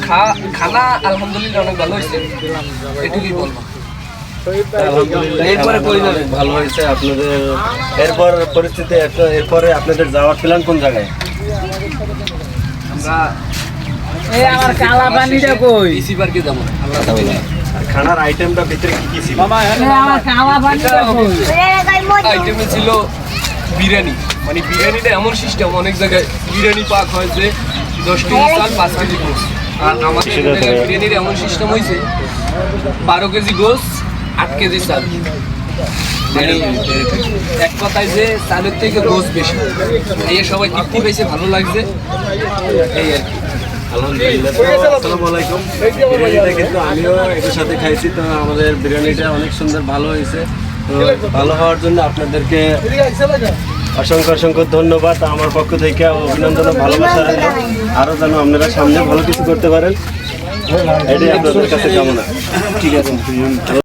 খানা আলহামদুলিল্লাহ অনেক ভালো হয়েছে, এটুকুই বলবো। এরপরে ভালো হয়েছে আপনাদের। এরপর পরিস্থিতি এরপরে আপনাদের যাওয়ার প্ল্যান কোন জায়গায়? আমরা আমার কালা পানিটা কই? ইসি পার্কে যাবো। খানার আইটেমটা ভিতরে কি ছিল? আমার কালা পানিটা কই? আইটেমে ছিল বিরিয়ানি, মানে বিরিয়ানিটা এমন সিস্টেম, অনেক জায়গায় বিরিয়ানি পাক হয় যে 10 কেজি চাল 5 কেজি গোস, আর আমাদের জায়গায় বিরিয়ানির এমন সিস্টেম হয়েছে 12 কেজি গোস 8 কেজি চাল, মানে এক কথায় যে চালের থেকে গোস বেশি। এই সবাই তৃপ্তি পেয়েছে, ভালো লাগছে, এই আর কি। আলহামদুলিল্লাহ। আসসালামু আলাইকুম। বিরিয়ানিটা কিন্তু আমিও এটার সাথে খাইছি, তো আমাদের বিরিয়ানিটা অনেক সুন্দর ভালো হয়েছে। তো ভালো হওয়ার জন্য আপনাদেরকে অসংখ্য অসংখ্য ধন্যবাদ আমার পক্ষ থেকে, অভিনন্দন ও ভালোবাসা রইল। আরও যেন আপনারা সামনে ভালো কিছু করতে পারেন, এটাই আপনাদের কাছে কামনা। ঠিক আছে।